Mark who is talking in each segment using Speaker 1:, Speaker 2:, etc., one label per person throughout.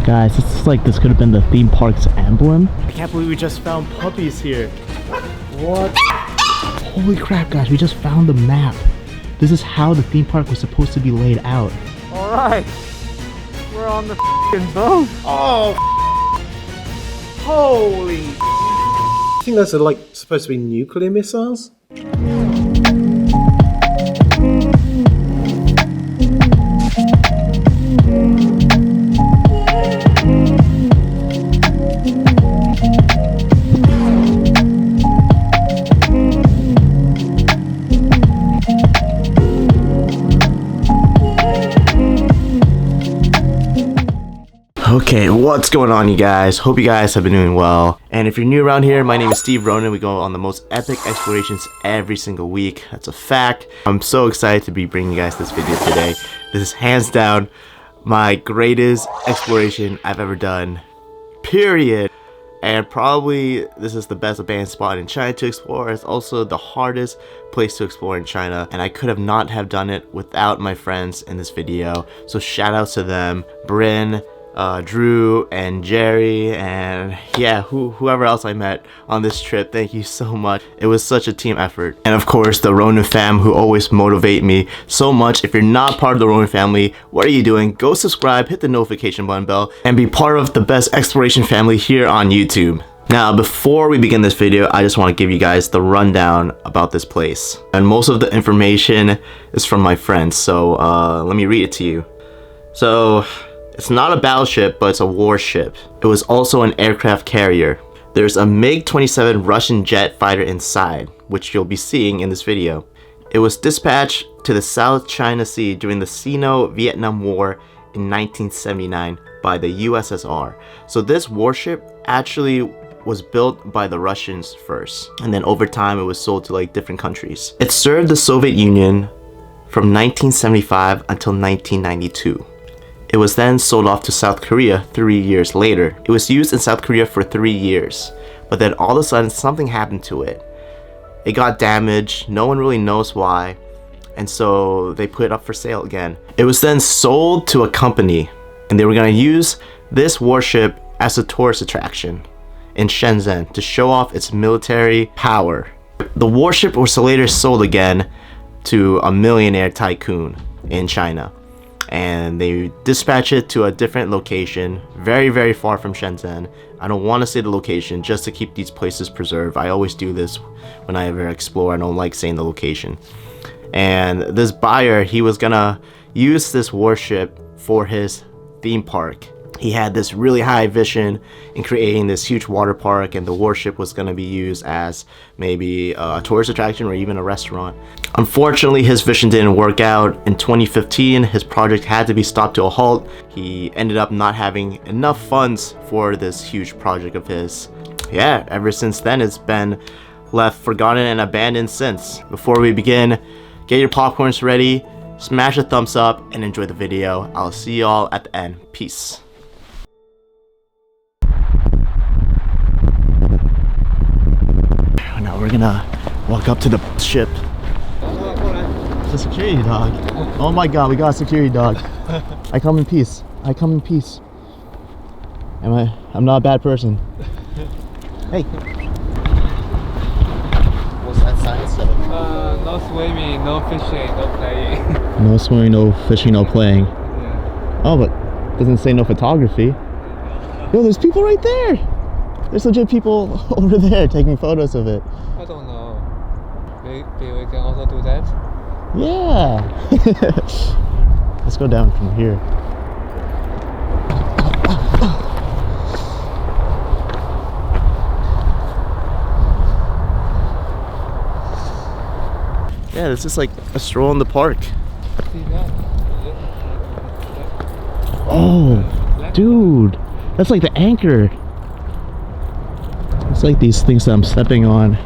Speaker 1: Guys, this could have been the theme park's emblem. I can't believe we just found puppies here. What? Holy crap, guys, we just found the map. This is how the theme park was supposed to be laid out.
Speaker 2: Alright, we're on the f***ing boat.
Speaker 1: Oh, holy.
Speaker 3: I think those are like supposed to be nuclear missiles.
Speaker 1: Okay, what's going on, you guys? Hope you guys have been doing well. And if you're new around here, my name is Steve Ronin. We go on the most epic explorations every single week. That's a fact. I'm so excited to be bringing you guys this video today. This is hands down my greatest exploration I've ever done, period. And probably this is the best abandoned spot in China to explore. It's also the hardest place to explore in China, and I could have not have done it without my friends in this video. So shout out to them, Bryn, Drew and Jerry, and yeah, whoever else I met on this trip. Thank you so much. It was such a team effort. And of course, the Ronin fam, who always motivate me so much. If you're not part of the Ronin family, what are you doing? Go subscribe, hit the notification button bell, and be part of the best exploration family here on YouTube. Now, before we begin this video, I just want to give you guys the rundown about this place. And most of the information is from my friends, so let me read it to you. So, it's not a battleship, but it's a warship. It was also an aircraft carrier. There's a MiG-27 Russian jet fighter inside, which you'll be seeing in this video. It was dispatched to the South China Sea during the Sino Vietnam War in 1979 by the USSR. So this warship actually was built by the Russians first, and then over time it was sold to like different countries. It served the Soviet Union from 1975 until 1992. It was then sold off to South Korea 3 years later. It was used in South Korea for 3 years, but then all of a sudden something happened to it. It got damaged, no one really knows why, and so they put it up for sale again. It was then sold to a company, and they were gonna use this warship as a tourist attraction in Shenzhen to show off its military power. The warship was later sold again to a millionaire tycoon in China, and they dispatch it to a different location, very far from Shenzhen. I don't want to say the location just to keep these places preserved. I always do this when I ever explore. I don't like saying the location. And this buyer, he was gonna use this warship for his theme park. He had this really high vision in creating this huge water park, and the warship was going to be used as maybe a tourist attraction or even a restaurant. Unfortunately, his vision didn't work out. In 2015, his project had to be stopped to a halt. He ended up not having enough funds for this huge project of his. Yeah, ever since then, it's been left forgotten and abandoned since. Before we begin, get your popcorns ready, smash a thumbs up, and enjoy the video. I'll see y'all at the end. Peace. Now we're gonna walk up to the ship. It's a security dog. Oh my god, we got a security dog. I come in peace. I come in peace. I'm not a bad person. Hey. What's that sign say?
Speaker 2: No swimming, no fishing, no playing.
Speaker 1: No swimming, no fishing, no playing.
Speaker 2: Yeah.
Speaker 1: Oh, but it doesn't say no photography. Yo, there's people right there. There's legit people over there taking photos of it.
Speaker 2: I don't know. We can also do that?
Speaker 1: Yeah. Let's go down from here. Yeah, this is like a stroll in the park.
Speaker 2: See that?
Speaker 1: Oh, dude. That's like the anchor. It's like these things that I'm stepping on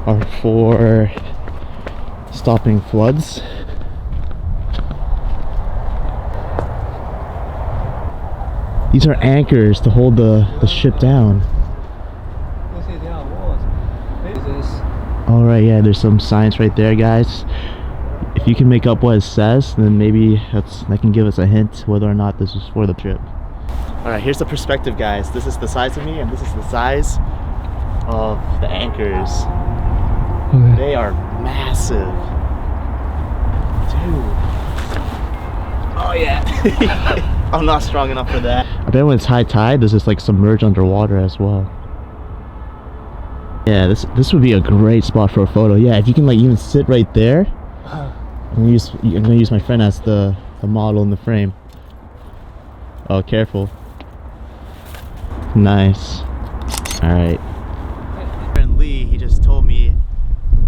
Speaker 1: are for stopping floods. These are anchors to hold the ship down. Alright, yeah, there's some signs right there, guys. If you can make up what it says, then maybe that can give us a hint whether or not this is for the trip. All right, here's the perspective, guys. This is the size of me, and this is the size of the anchors.
Speaker 2: Okay.
Speaker 1: They are massive. Dude. Oh yeah. I'm not strong enough for that. I bet when it's high tide, does this like submerge underwater as well? Yeah, this would be a great spot for a photo. Yeah, if you can like even sit right there. I'm gonna use my friend as the model in the frame. Oh, careful. Nice. Alright. Friend Lee, he just told me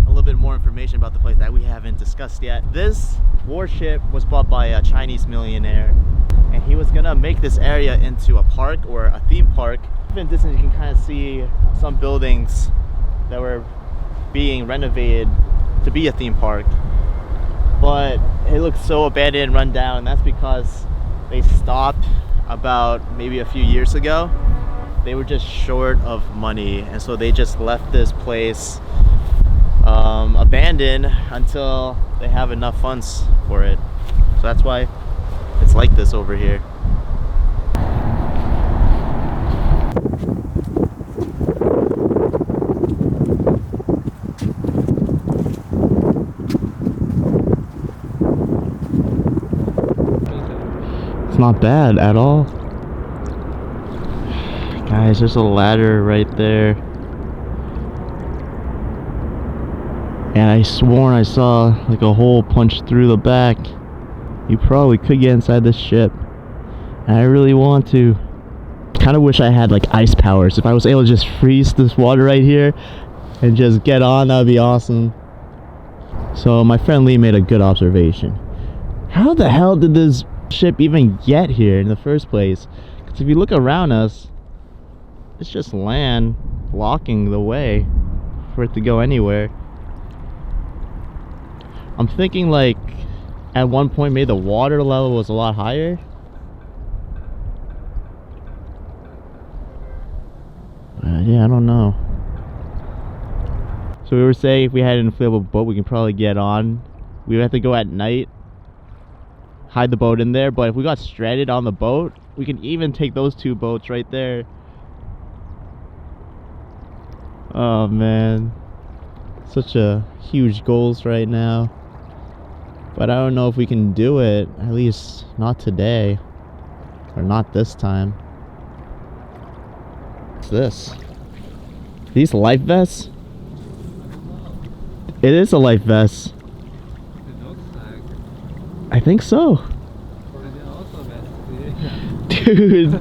Speaker 1: a little bit more information about the place that we haven't discussed yet. This warship was bought by a Chinese millionaire, and he was gonna make this area into a park or a theme park. In distance you can kind of see some buildings that were being renovated to be a theme park, but it looks so abandoned and run down. That's because they stopped about maybe a few years ago. They were just short of money, and so they just left this place abandoned until they have enough funds for it. So that's why it's like this over here. It's not bad at all. Guys, there's a ladder right there. And I sworn I saw like a hole punched through the back. You probably could get inside this ship. And I really want to. Kind of wish I had like ice powers. If I was able to just freeze this water right here and just get on, that would be awesome. So my friend Lee made a good observation. How the hell did this ship even get here in the first place? Because if you look around us, it's just land blocking the way for it to go anywhere. I'm thinking like at one point maybe the water level was a lot higher. Yeah, I don't know. So we were saying if we had an inflatable boat, we can probably get on. We would have to go at night, hide the boat in there, but if we got stranded on the boat, we can even take those two boats right there. Oh man, such a huge goals right now, but I don't know if we can do it, at least not today, or not this time. What's this? These life vests? It is a life vest. I think so. Dude.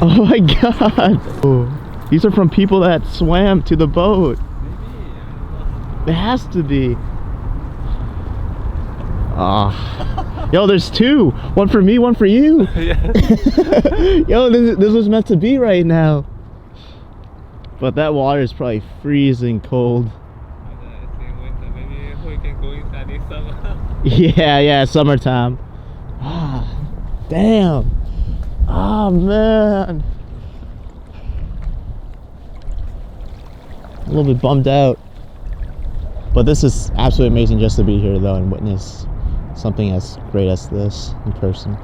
Speaker 1: Oh my god. Oh. These are from people that swam to the boat. It has to be. Ah. Yo, there's two. One for me, one for you. Yo, this was meant to be right now. But that water is probably freezing cold.
Speaker 2: Maybe we can go inside this summer.
Speaker 1: Yeah, summertime. Ah, damn. Oh man. A little bit bummed out. But this is absolutely amazing just to be here though and witness something as great as this in person.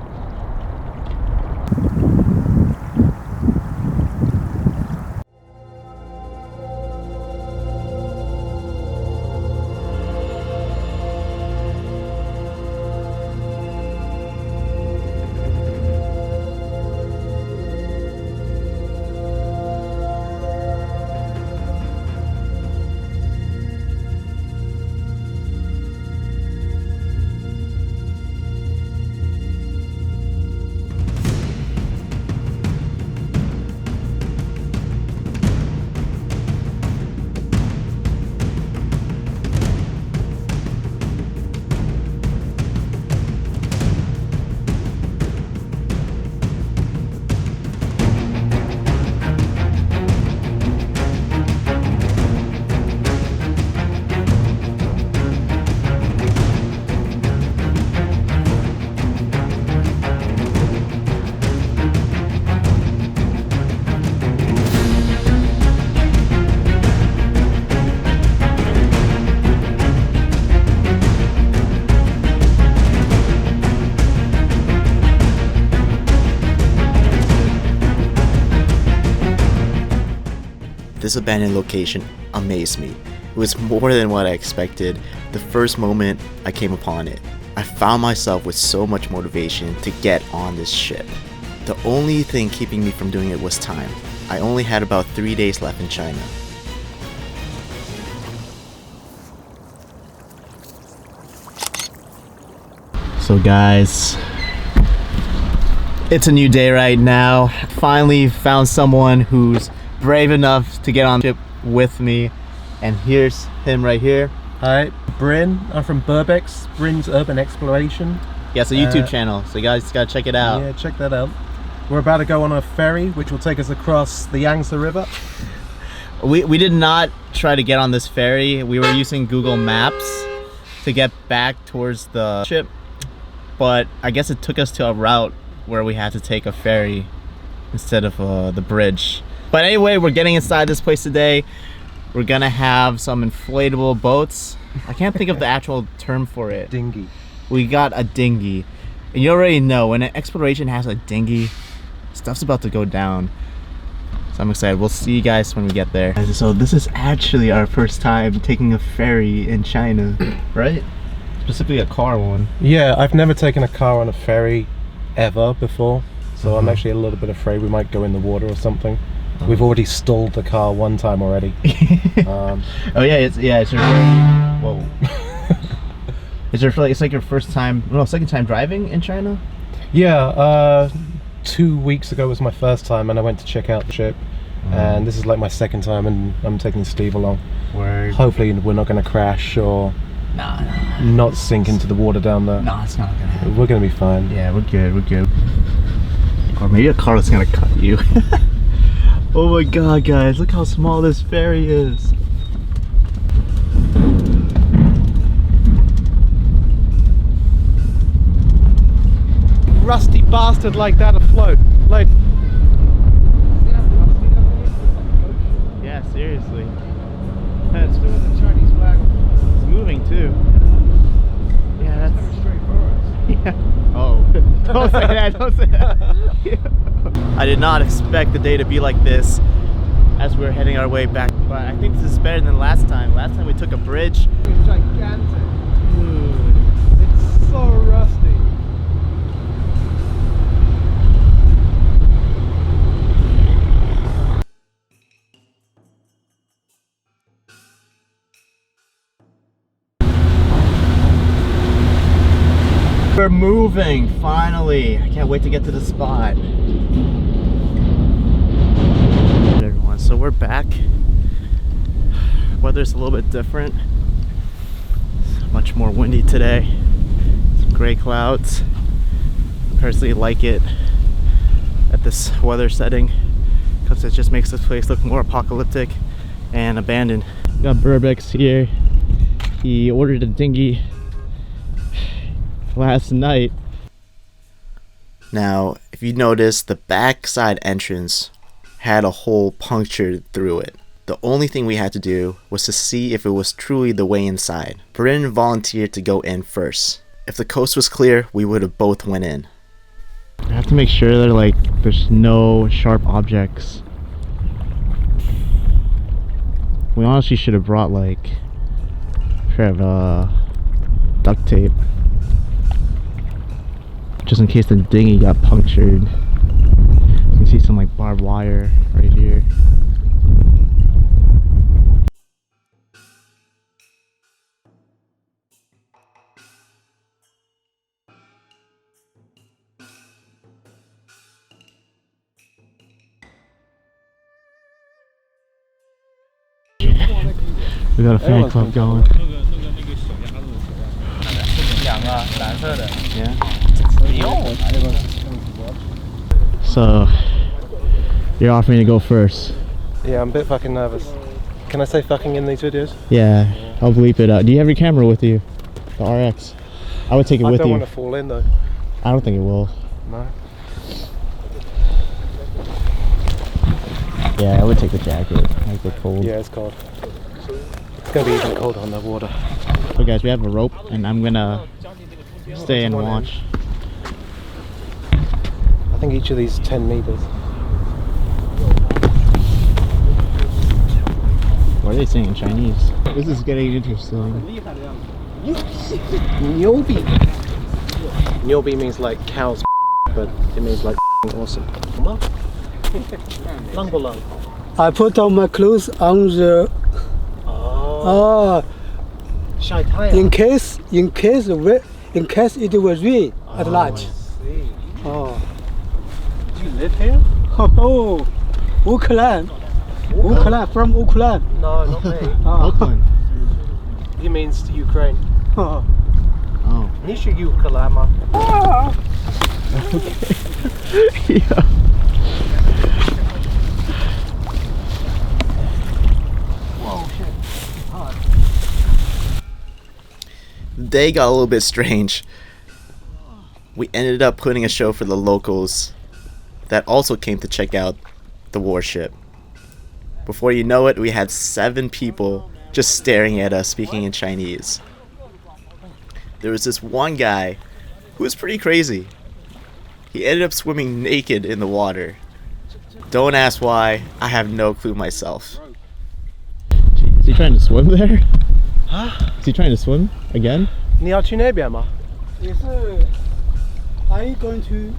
Speaker 1: this abandoned location amazed me. It was more than what I expected the first moment I came upon it. I found myself with so much motivation to get on this ship. The only thing keeping me from doing it was time. I only had about 3 days left in China. So guys, it's a new day right now. Finally found someone who's brave enough to get on the ship with me. And here's him right here.
Speaker 3: Hi, Bryn. I'm from Burbeck's, Bryn's Urban Exploration.
Speaker 1: Yeah, it's a YouTube channel, so you guys gotta check it out.
Speaker 3: Yeah, check that out. We're about to go on a ferry, which will take us across the Yangtze River.
Speaker 1: We did not try to get on this ferry. We were using Google Maps to get back towards the ship, but I guess it took us to a route where we had to take a ferry instead of the bridge. But anyway, we're getting inside this place today. We're gonna have some inflatable boats. I can't think of the actual term for it.
Speaker 3: Dinghy.
Speaker 1: We got a dinghy. And you already know, when an exploration has a dinghy, stuff's about to go down. So I'm excited. We'll see you guys when we get there. So this is actually our first time taking a ferry in China, right? Specifically a car one.
Speaker 3: Yeah, I've never taken a car on a ferry ever before, so I'm actually a little bit afraid we might go in the water or something. We've already stalled the car one time already.
Speaker 1: Oh yeah, it's your whoa. It's like your first time, no, second time driving in China?
Speaker 3: Yeah, 2 weeks ago was my first time, and I went to check out the ship. And this is like my second time, and I'm taking Steve along.
Speaker 1: Word.
Speaker 3: Hopefully we're not going to crash or not sink into the water down there.
Speaker 1: No, it's not gonna happen.
Speaker 3: We're going to be fine.
Speaker 1: Yeah, we're good. Or maybe a car is gonna cut you. Oh my god, guys, look how small this ferry is.
Speaker 3: Rusty bastard like that afloat. Like,
Speaker 1: Yeah, seriously.
Speaker 3: it's still with the Chinese flag.
Speaker 1: It's moving too. Yeah, that's
Speaker 3: Straight for us.
Speaker 1: yeah. Oh, don't say that, don't say that. I did not expect the day to be like this as we're heading our way back, but I think this is better than last time. Last time we took a bridge.
Speaker 3: It's gigantic.
Speaker 1: Dude.
Speaker 3: It's so rusty.
Speaker 1: We're moving, finally. I can't wait to get to the spot. Everyone, so we're back. Weather's a little bit different. It's much more windy today. Some gray clouds. I personally like it at this weather setting because it just makes this place look more apocalyptic and abandoned. We got Burbeck's here. He ordered a dinghy last night. Now, if you notice, the backside entrance had a hole punctured through it. The only thing we had to do was to see if it was truly the way inside. Bryn volunteered to go in first. If the coast was clear, we would have both went in. I have to make sure that there's no sharp objects. We honestly should have brought duct tape, just in case the dinghy got punctured. You can see some barbed wire right here. We got a fan club going. Yeah. So, you're offering to go first.
Speaker 3: Yeah, I'm a bit fucking nervous. Can I say fucking in these videos?
Speaker 1: Yeah, I'll bleep it out. Do you have your camera with you? The RX? I would take it with you.
Speaker 3: I don't want to fall in though.
Speaker 1: I don't think it will.
Speaker 3: No.
Speaker 1: Yeah, I would take the jacket. Like the cold.
Speaker 3: Yeah, it's cold. It's gonna be even colder on the water.
Speaker 1: So guys, we have a rope and I'm gonna stay and watch.
Speaker 3: I think each of these 10 meters.
Speaker 1: they saying in Chinese? This is getting interesting.
Speaker 3: 牛逼. Nyobi means like cow's but it means like awesome. Langbolang.
Speaker 2: I put on my clothes on the in case it was rain at night. Oh.
Speaker 3: Do you live here?
Speaker 2: Oh, Ukraine. Ukraine, from Ukraine.
Speaker 3: No, not me.
Speaker 1: Oakland.
Speaker 3: He means Ukraine.
Speaker 2: Oh.
Speaker 1: Oh.
Speaker 3: Nisha Ukalama.
Speaker 1: Okay. Yeah.
Speaker 3: Whoa, shit. It's hard.
Speaker 1: The day got a little bit strange. We ended up putting a show for the locals that also came to check out the warship. Before you know it, we had 7 people just staring at us speaking in Chinese. There was this one guy who was pretty crazy. He ended up swimming naked in the water. Don't ask why, I have no clue myself. Is he trying to swim there?
Speaker 3: Huh?
Speaker 1: Is he trying to swim again?
Speaker 3: 你要去那边吗?
Speaker 2: Are you going to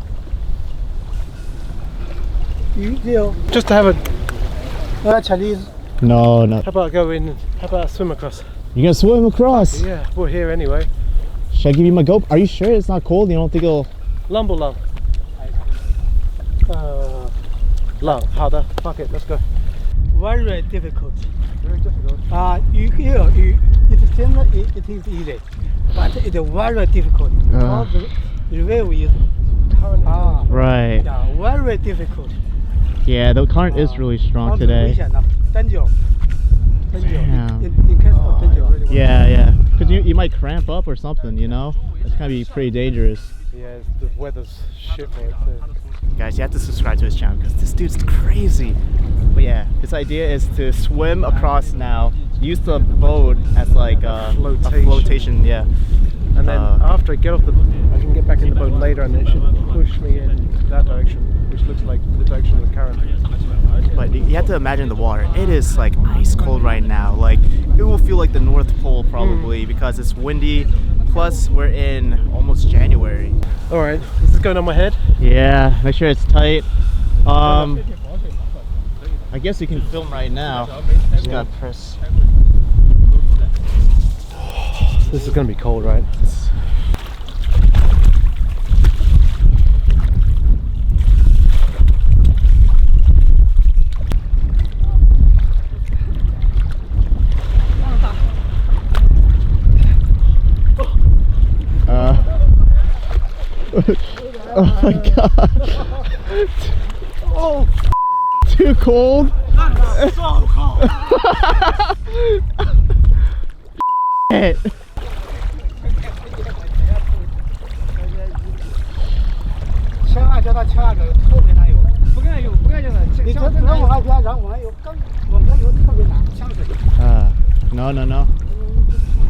Speaker 3: Just to have a.
Speaker 2: Chinese?
Speaker 1: No, no.
Speaker 3: How about going? How about swim across?
Speaker 1: You're gonna swim across?
Speaker 3: Yeah, we're here anyway.
Speaker 1: Should I give you my GoPro? Are you sure it's not cold? You don't think it'll...
Speaker 3: Lumberlang. Lang. 好的. Fuck it. Let's go.
Speaker 2: Very difficult.
Speaker 3: Very difficult.
Speaker 2: You hear it seems it is easy, but it's very difficult. Because the wave is
Speaker 1: Right.
Speaker 2: yeah, very difficult.
Speaker 1: Yeah, the current is really strong today.
Speaker 2: Danger.
Speaker 1: Damn.
Speaker 2: In case of danger.
Speaker 1: Yeah, yeah. Because you might cramp up or something, you know? It's gonna be pretty dangerous.
Speaker 3: Yeah, the weather's shit for it too.
Speaker 1: Guys, you have to subscribe to his channel because this dude's crazy. But yeah, his idea is to swim across now, use the boat as like a flotation, yeah.
Speaker 3: And then after I get off the, I can get back in the boat later, and it should push me in that direction, which looks like the direction of the current.
Speaker 1: But you have to imagine the water. It is like ice cold right now. Like it will feel like the North Pole probably because it's windy. Plus we're in almost January.
Speaker 3: All right, is this going on my head?
Speaker 1: Yeah, make sure it's tight. I guess you can film right now. Just gotta press.
Speaker 3: This is gonna be cold, right?
Speaker 1: Oh my god.
Speaker 2: Oh,
Speaker 1: Too cold?
Speaker 2: that's so cold.
Speaker 1: Shit. No, no, no.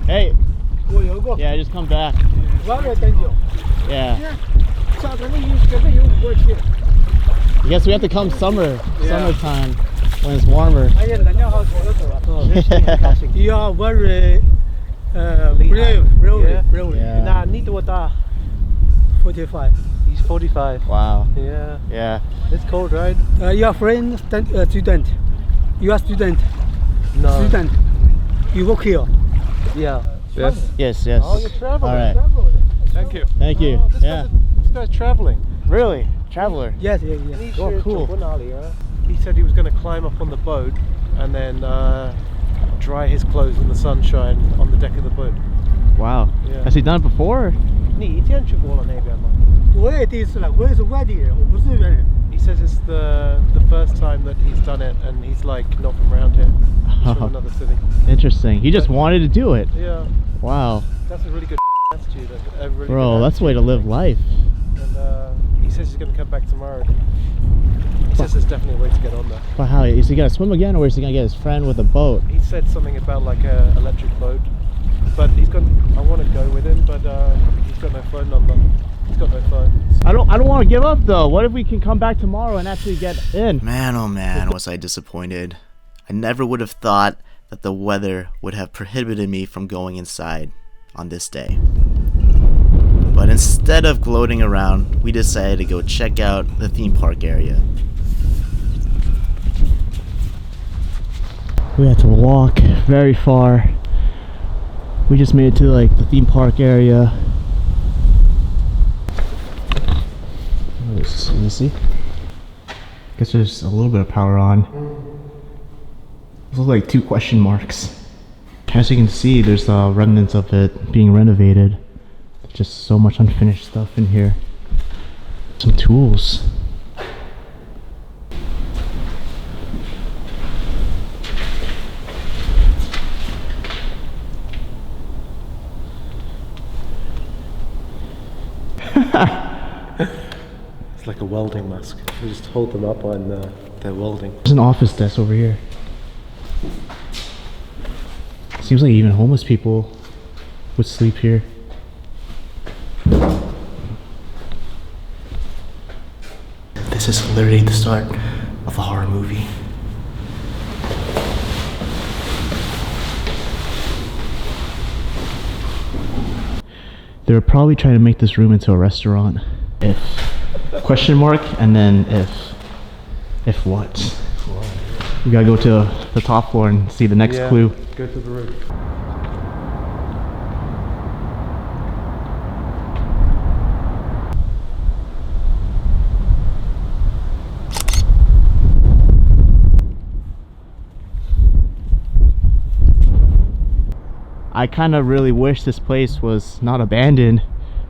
Speaker 1: Hey. Yeah, just come back. Yeah. I guess we have to come summertime when it's warmer.
Speaker 2: You are very brave.
Speaker 1: Yeah.
Speaker 3: Nah, 你多大?
Speaker 2: 45.
Speaker 3: He's 45.
Speaker 1: Wow.
Speaker 3: Yeah.
Speaker 1: Yeah.
Speaker 3: It's cold, right?
Speaker 2: Your friend, student. You are student.
Speaker 3: No.
Speaker 2: Student. You work here.
Speaker 3: Yeah.
Speaker 1: Yes. Yes, yes.
Speaker 3: Oh, you're traveling.
Speaker 1: All right.
Speaker 3: Thank you.
Speaker 1: Thank you.
Speaker 3: Oh, this
Speaker 1: Yeah.
Speaker 3: guy's traveling.
Speaker 1: Really? Traveler?
Speaker 2: Yes.
Speaker 1: Oh, cool.
Speaker 3: He said he was going to climb up on the boat and then dry his clothes in the sunshine on the deck of the boat.
Speaker 1: Wow.
Speaker 3: Yeah.
Speaker 1: Has he done it before?
Speaker 3: 你以前去过了那边吗?
Speaker 2: 我也第一次来，我也是外地人，我不是原人。
Speaker 3: He says it's the first time that he's done it, and he's like not from around here. He's from another city.
Speaker 1: Interesting. He just wanted to do it.
Speaker 3: Yeah.
Speaker 1: Wow.
Speaker 3: That's a really good attitude. A really
Speaker 1: Bro,
Speaker 3: good
Speaker 1: that's the way to live life.
Speaker 3: And he says he's going to come back tomorrow. He says there's definitely a way to get on there.
Speaker 1: But how? Is he gonna swim again, or is he gonna get his friend with a boat?
Speaker 3: He said something about like a electric boat, but I want to go with him, but he's got no phone number. He's got no phone.
Speaker 1: I don't want to give up though. What if we can come back tomorrow and actually get in? Man, oh man, was I disappointed. I never would have thought that the weather would have prohibited me from going inside on this day. But instead of gloating around, we decided to go check out the theme park area. We had to walk very far. We just made it to like the theme park area. Let me see. I guess there's a little bit of power on. Those look like 2 question marks. As you can see, there's remnants of it being renovated. Just so much unfinished stuff in here. Some tools.
Speaker 3: It's like a welding mask. You just hold them up and they're welding.
Speaker 1: There's an office desk over here. Seems like even homeless people would sleep here. This is literally the start of a horror movie. They were probably trying to make this room into a restaurant. If question mark and then if what? We gotta go to the top floor and see the next clue.
Speaker 3: Go to the roof.
Speaker 1: I kind of really wish this place was not abandoned.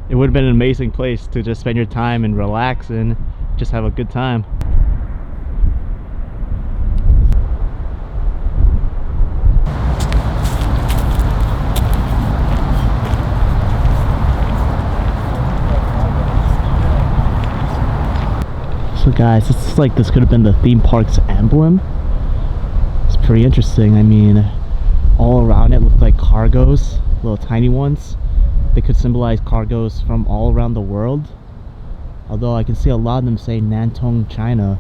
Speaker 1: It would have been an amazing place to just spend your time and relax and just have a good time. So guys, it's like this could have been the theme park's emblem. It's pretty interesting. I mean, all around it look like cargos, little tiny ones. They could symbolize cargos from all around the world. Although I can see a lot of them say Nantong, China.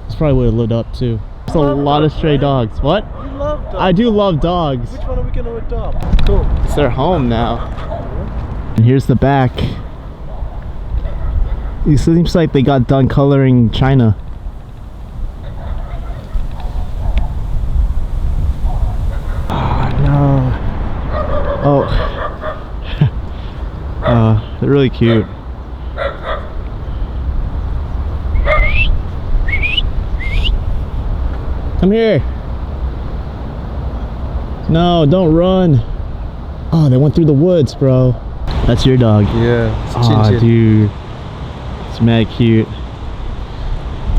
Speaker 1: This probably would have lived up too. There's a lot of stray dogs. What?
Speaker 3: You love dogs.
Speaker 1: I do love dogs.
Speaker 3: Which one are we going to adopt? Cool.
Speaker 1: It's their home now. And here's the back. It seems like they got done coloring China. Oh, they're really cute. Come here. No, don't run. Oh, they went through the woods, bro. That's your dog.
Speaker 3: Yeah. It's
Speaker 1: Aw,
Speaker 3: Chin Chin.
Speaker 1: dude. It's mad cute.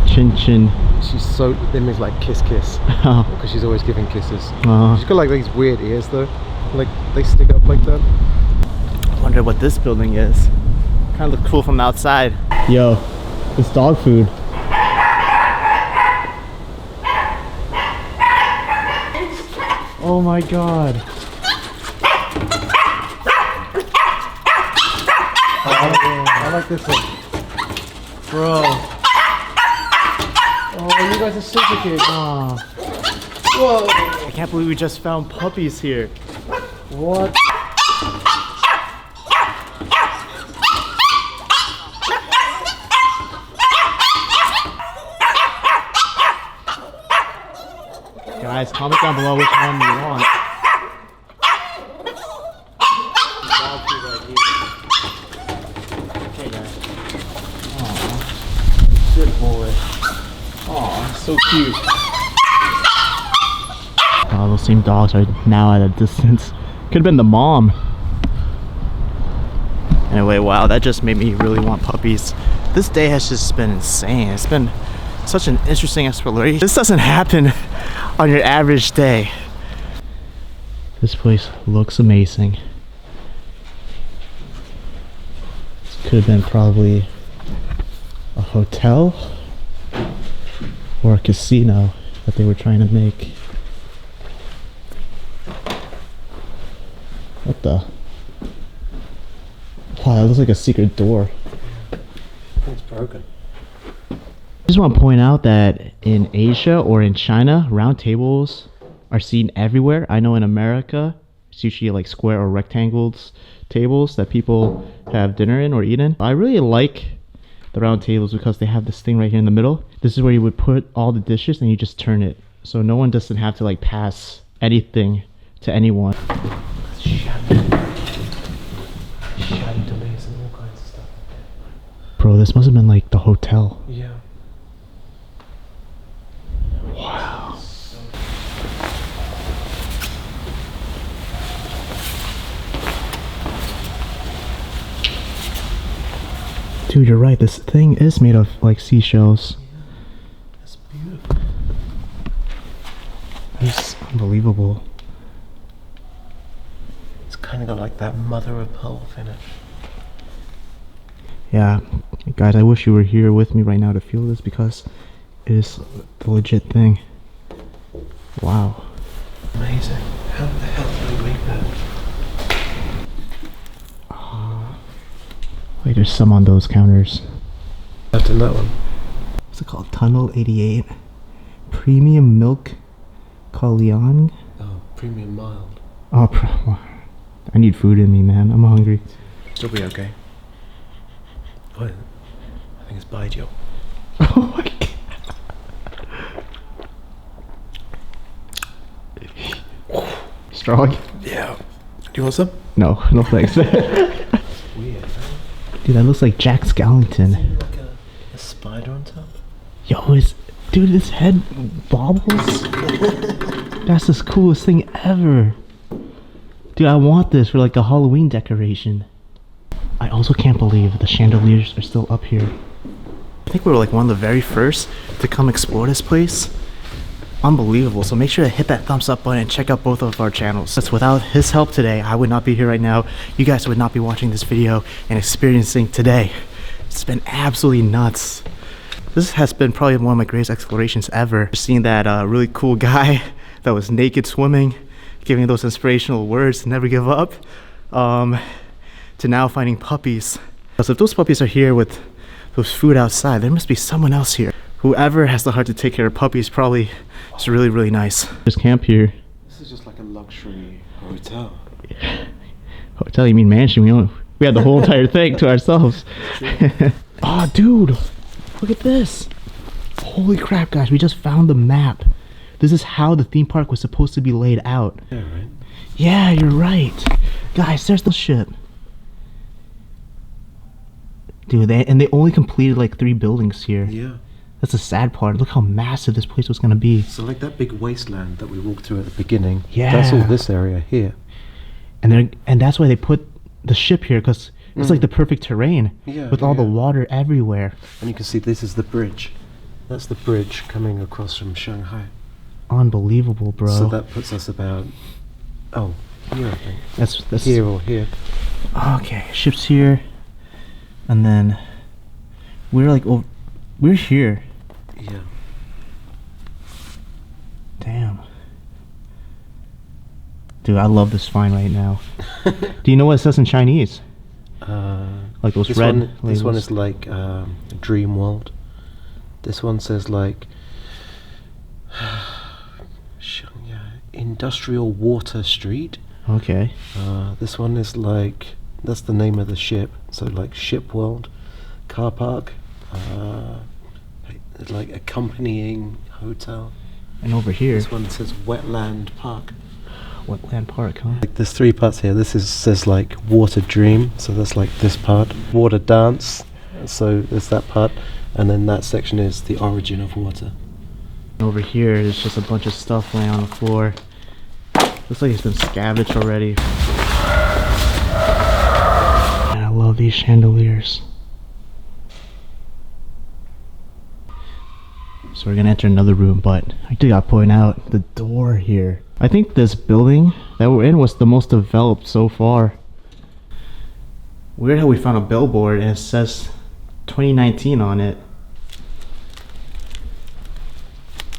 Speaker 1: Chin Chin.
Speaker 3: She's so, they means like kiss kiss.
Speaker 1: Oh.
Speaker 3: Because she's always giving kisses.
Speaker 1: Uh-huh.
Speaker 3: She's got like these weird ears though. Like they stick up like that.
Speaker 1: I wonder what this building is. Kind of look cool from the outside. Yo, it's dog food. Oh my god.
Speaker 3: I like this one. Bro. Oh, you guys are super cute.
Speaker 1: Oh.
Speaker 3: Whoa.
Speaker 1: I can't believe we just found puppies here.
Speaker 3: What?
Speaker 1: Guys, comment down below which one you want. Dog food right here. Okay, guys. Aw, good boy. Aw, so cute. Oh, those same dogs are now at a distance. Could have been the mom. Anyway, wow, that just made me really want puppies. This day has just been insane. It's been such an interesting exploration. This doesn't happen on your average day. This place looks amazing. This could have been probably a hotel or a casino that they were trying to make. What the? Wow, that looks like a secret door.
Speaker 3: It's broken.
Speaker 1: I just want to point out that in Asia or in China, round tables are seen everywhere. I know in America, it's usually like square or rectangles tables that people have dinner in or eat in. I really like the round tables because they have this thing right here in the middle. This is where you would put all the dishes and you just turn it. So no one doesn't have to like pass anything to anyone.
Speaker 3: Chandeliers and all kinds of stuff.
Speaker 1: Bro, this must have been like the hotel.
Speaker 3: Yeah.
Speaker 1: Wow. Dude, you're right. This thing is made of like seashells.
Speaker 3: Yeah. That's beautiful.
Speaker 1: It's unbelievable.
Speaker 3: It's kind of got like that mother of pearl finish.
Speaker 1: Yeah, guys, I wish you were here with me right now to feel this because it is the legit thing. Wow.
Speaker 3: Amazing. How the hell did they make that?
Speaker 1: Wait, there's some on those counters.
Speaker 3: Left in that one.
Speaker 1: What's it called? Tunnel 88. Premium milk Kalyan.
Speaker 3: Oh, premium mild.
Speaker 1: Oh, I need food in me, man. I'm hungry.
Speaker 3: Still be okay. Oh, I think it's Baijiu.
Speaker 1: Oh my god. Strong?
Speaker 3: Yeah. Do you want some?
Speaker 1: No, no thanks.
Speaker 3: Weird.
Speaker 1: Dude, that looks like Jack Skellington.
Speaker 3: Like a spider on top?
Speaker 1: Yo, dude, his head bobbles. That's the coolest thing ever. Dude, I want this for like a Halloween decoration. I also can't believe the chandeliers are still up here. I think we were like one of the very first to come explore this place. Unbelievable. So make sure to hit that thumbs up button and check out both of our channels. Because without his help today, I would not be here right now. You guys would not be watching this video and experiencing today. It's been absolutely nuts. This has been probably one of my greatest explorations ever. Seeing that really cool guy that was naked swimming, giving those inspirational words to never give up, to now finding puppies. So if those puppies are here with those food outside, there must be someone else here. Whoever has the heart to take care of puppies probably is really, really nice. Just camp here.
Speaker 3: This is just like a luxury hotel.
Speaker 1: Hotel, you mean mansion? We had the whole entire thing to ourselves. Oh, dude, look at this. Holy crap, guys, we just found the map. This is how the theme park was supposed to be laid out.
Speaker 3: Yeah, right.
Speaker 1: Yeah, you're right. Guys, there's the ship. Dude, they only completed like 3 buildings here.
Speaker 3: Yeah.
Speaker 1: That's the sad part. Look how massive this place was gonna be.
Speaker 3: So like that big wasteland that we walked through at the beginning.
Speaker 1: Yeah.
Speaker 3: That's all this area here.
Speaker 1: And that's why they put the ship here, because it's like the perfect terrain.
Speaker 3: Yeah,
Speaker 1: with all the
Speaker 3: yeah.
Speaker 1: water everywhere.
Speaker 3: And you can see this is the bridge. That's the bridge coming across from Shanghai.
Speaker 1: Unbelievable, bro.
Speaker 3: So that puts us about, oh, here I think.
Speaker 1: That's
Speaker 3: Here or here.
Speaker 1: Okay, ship's here. And then we're like, oh, we're here.
Speaker 3: Yeah.
Speaker 1: Damn. Dude, I love this find right now. Do you know what it says in Chinese? Like those
Speaker 3: this
Speaker 1: red
Speaker 3: one, This one
Speaker 1: labels?
Speaker 3: is like Dream World. This one says like Shanghai Industrial Water Street.
Speaker 1: Okay.
Speaker 3: This one is like, that's the name of the ship. So like Ship World, car park, like accompanying hotel.
Speaker 1: And over here,
Speaker 3: This one says Wetland Park.
Speaker 1: Wetland Park, huh?
Speaker 3: Like there's 3 parts here. This says like Water Dream, so that's like this part. Water Dance, so there's that part, and then that section is the origin of water.
Speaker 1: Over here, there's just a bunch of stuff laying on the floor. Looks like it's been scavenged already. And I love these chandeliers. So we're gonna enter another room, but I do gotta point out the door here. I think this building that we're in was the most developed so far. Weird how we found a billboard and it says 2019 on it.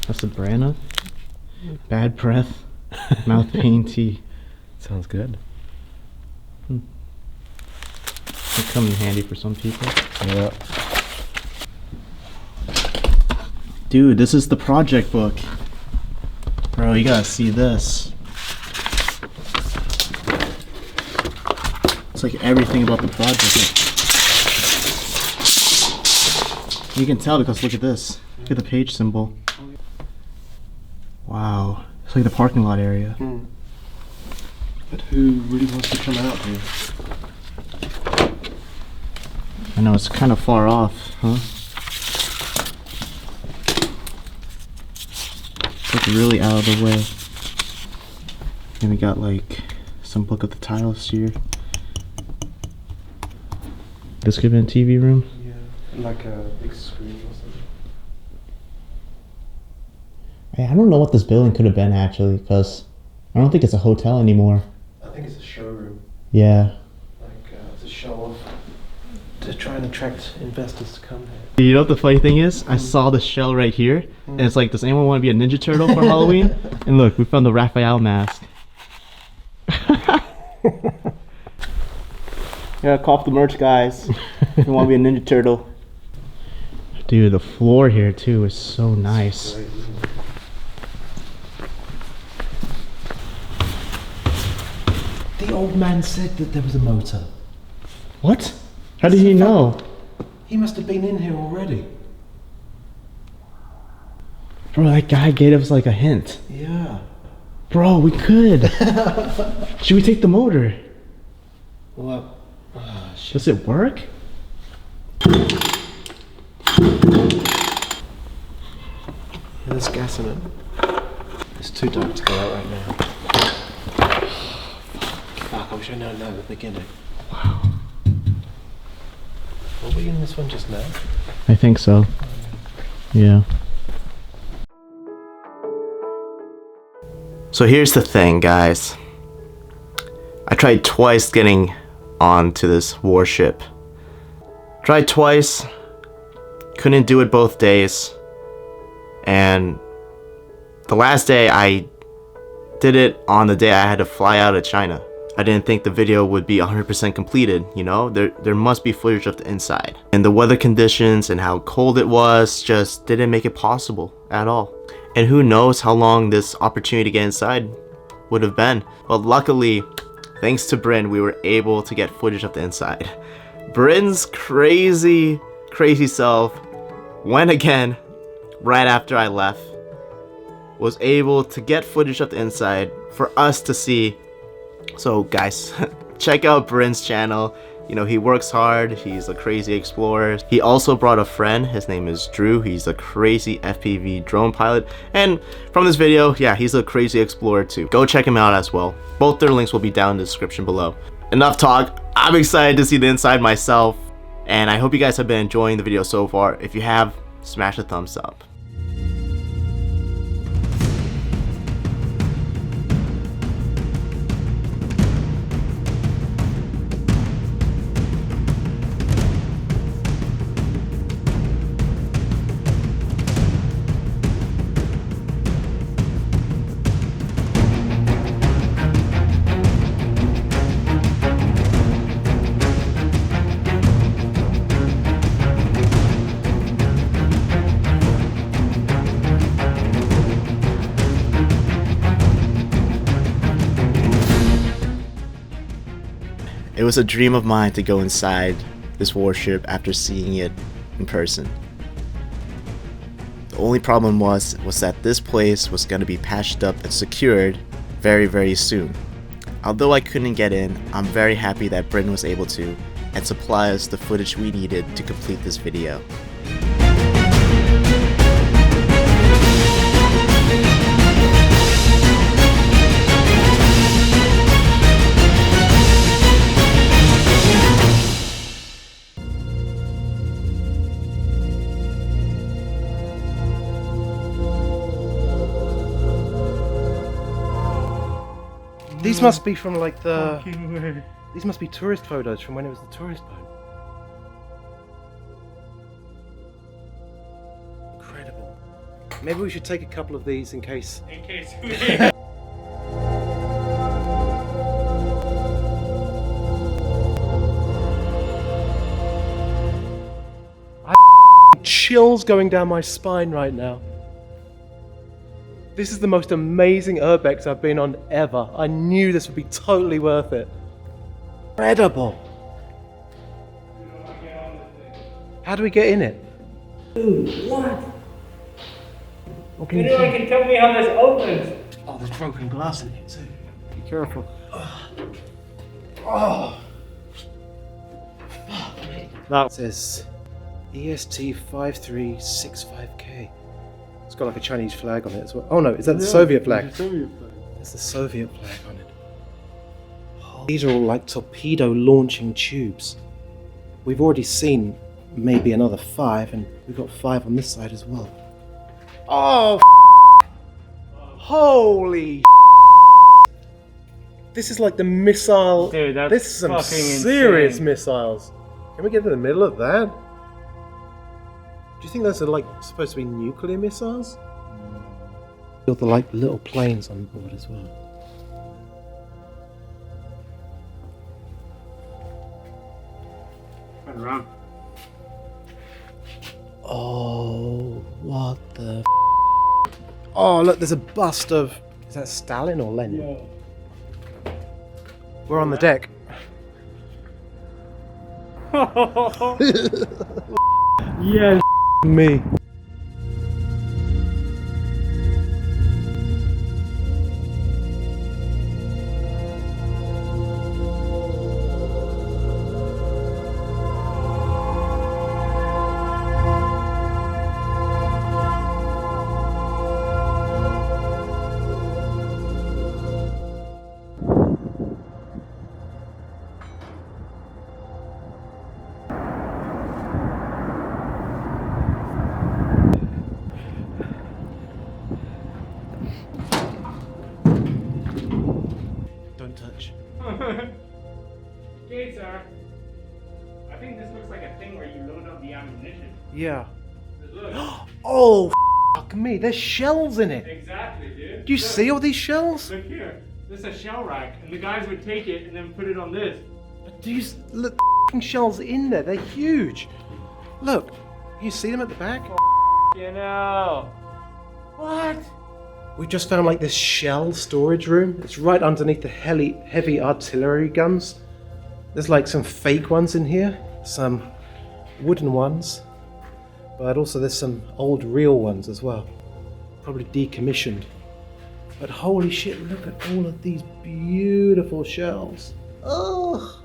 Speaker 1: That's the brand of bad breath, mouth pain tea.
Speaker 3: Sounds good.
Speaker 1: It come in handy for some people.
Speaker 3: Yeah.
Speaker 1: Dude, this is the project book. Bro, you gotta see this. It's like everything about the project. You can tell because look at this. Look at the page symbol. Wow. It's like the parking lot area.
Speaker 3: But who really wants to come out here?
Speaker 1: I know, it's kind of far off, huh? It's like really out of the way. And we got like some look at the tiles here. This could have been a TV room.
Speaker 3: Yeah, like a big screen or something.
Speaker 1: Hey, I don't know what this building could have been actually, because I don't think it's a hotel anymore.
Speaker 3: I think it's a showroom.
Speaker 1: Yeah.
Speaker 3: Like to show off, to try and attract investors to come here.
Speaker 1: You know what the funny thing is? I saw the shell right here, and it's like, does anyone want to be a Ninja Turtle for Halloween? And look, we found the Raphael mask. Yeah, cop the merch, guys. If you want to be a Ninja Turtle. Dude, the floor here too is so nice.
Speaker 3: Great, isn't it? The old man said that there was a motor.
Speaker 1: What? How did he know?
Speaker 3: He must have been in here already.
Speaker 1: Bro, that guy gave us like a hint.
Speaker 3: Yeah.
Speaker 1: Bro, we could. Should we take the motor?
Speaker 3: Well, shit.
Speaker 1: Does it work?
Speaker 3: There's gas in it. It's too dark to go out right now. Fuck, I wish I known that at the beginning.
Speaker 1: Wow.
Speaker 3: Were we in this one just now?
Speaker 1: I think so. Yeah. So here's the thing, guys. I tried twice getting onto this warship. Tried twice, couldn't do it both days. And the last day I did it on the day I had to fly out of China. I didn't think the video would be 100% completed, you know? There must be footage of the inside. And the weather conditions and how cold it was just didn't make it possible at all. And who knows how long this opportunity to get inside would have been. But luckily, thanks to Bryn, we were able to get footage of the inside. Bryn's crazy self went again right after I left. Was able to get footage of the inside for us to see. So guys, check out Bryn's channel. You know, he works hard, he's a crazy explorer. He also brought a friend, his name is Drew. He's a crazy FPV drone pilot. And from this video, yeah, he's a crazy explorer too. Go check him out as well. Both their links will be down in the description below. Enough talk, I'm excited to see the inside myself. And I hope you guys have been enjoying the video so far. If you have, smash a thumbs up. It was a dream of mine to go inside this warship after seeing it in person. The only problem was that this place was going to be patched up and secured very soon. Although I couldn't get in, I'm very happy that Bryn was able to and supply us the footage we needed to complete this video.
Speaker 3: These must be from like the... These must be tourist photos from when it was the tourist boat. Incredible. Maybe we should take a couple of these in case... Chills going down my spine right now. This is the most amazing urbex I've been on ever. I knew this would be totally worth it. Incredible. How do we get in it?
Speaker 2: Dude, what?
Speaker 3: Okay.
Speaker 2: Anyone can tell me how this opens?
Speaker 3: Oh, there's broken glass in here too. Be careful. Oh. That says EST 5365K. It's got like a Chinese flag on it as well. Oh no, is that the Soviet flag? There's the Soviet flag on it. Oh, these are all like torpedo launching tubes. We've already seen maybe another 5, and we've got 5 on this side as well. Oh, holy! This is like the missile.
Speaker 2: Dude, that's
Speaker 3: this is some
Speaker 2: fucking
Speaker 3: serious
Speaker 2: insane.
Speaker 3: missiles. Can we get in the middle of that? Do you think those are like supposed to be nuclear missiles? Got the like little planes on board as well.
Speaker 2: Turn around.
Speaker 3: Oh, what the? Oh, look, there's a bust of. Is that Stalin or Lenin?
Speaker 2: Yeah.
Speaker 3: We're on the deck.
Speaker 2: Yes.
Speaker 3: Me. Don't touch.
Speaker 2: Okay, sir. I think this looks like a thing where you load up the ammunition.
Speaker 3: Yeah.
Speaker 2: Look.
Speaker 3: Oh, fuck me. There's shells in it.
Speaker 2: Exactly, dude.
Speaker 3: Do you
Speaker 2: Look.
Speaker 3: see all these shells?
Speaker 2: Look here. This is a shell rack, and the guys would take it and then put it on this.
Speaker 3: Do you look? The shells in there. They're huge. Look. You see them at the back?
Speaker 2: You know. What?
Speaker 3: We just found like this shell storage room. It's right underneath the heavy artillery guns. There's like some fake ones in here, some wooden ones, but also there's some old real ones as well. Probably decommissioned. But holy shit, look at all of these beautiful shells. Oh.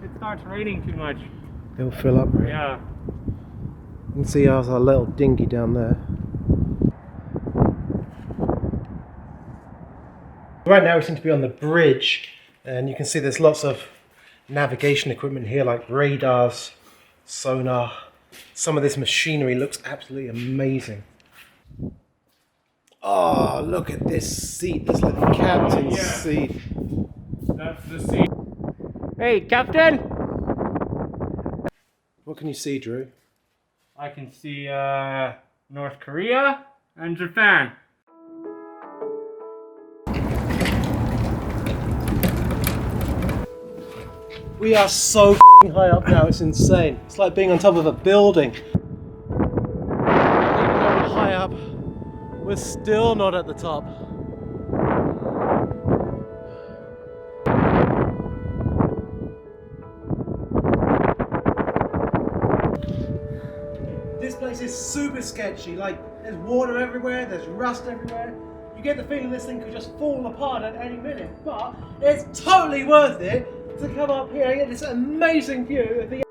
Speaker 2: It starts raining too much.
Speaker 3: It'll fill up, right?
Speaker 2: Yeah.
Speaker 3: You can see our little dinghy down there. Right now we seem to be on the bridge, and you can see there's lots of navigation equipment here like radars, sonar. Some of this machinery looks absolutely amazing. Oh, look at this seat. It's like the captain's
Speaker 2: yeah.
Speaker 3: seat.
Speaker 2: That's the seat. Hey, Captain!
Speaker 3: What can you see, Drew?
Speaker 2: I can see North Korea and Japan.
Speaker 3: We are so high up now, it's insane. It's like being on top of a building. Even though we're high up, we're still not at the top. This place is super sketchy, like there's water everywhere, there's rust everywhere. You get the feeling this thing could just fall apart at any minute, but it's totally worth it to come up here and get this amazing view of the.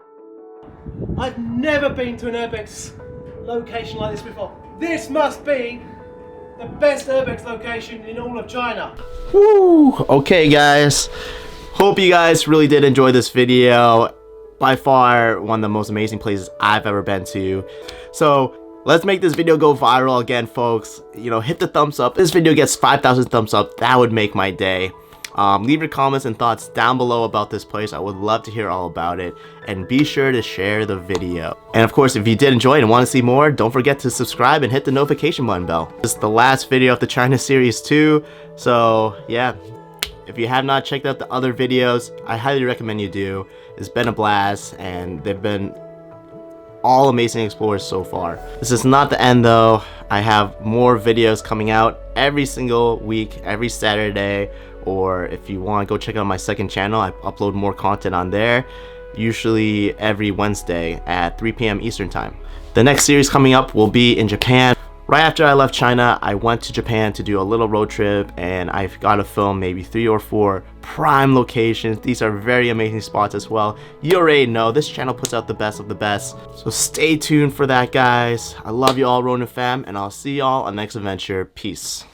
Speaker 3: I've never been to an urbex location like this before. This must be the best urbex location in all of China.
Speaker 1: Woo! Okay, guys. Hope you guys really did enjoy this video. By far, one of the most amazing places I've ever been to. So, let's make this video go viral again, folks. You know, hit the thumbs up. If this video gets 5,000 thumbs up, that would make my day. Leave your comments and thoughts down below about this place. I would love to hear all about it. And be sure to share the video. And of course, if you did enjoy it and want to see more, don't forget to subscribe and hit the notification button bell. This is the last video of the China series too. So yeah, if you have not checked out the other videos, I highly recommend you do. It's been a blast and they've been all amazing explorers so far. This is not the end though. I have more videos coming out every single week, every Saturday, or if you want, go check out my second channel. I upload more content on there, usually every Wednesday at 3 p.m. Eastern time. The next series coming up will be in Japan. Right after I left China, I went to Japan to do a little road trip, and I've got to film maybe 3 or 4 prime locations. These are very amazing spots as well. You already know this channel puts out the best of the best, so stay tuned for that, guys. I love you all, Ronin fam, and I'll see y'all on the next adventure. Peace.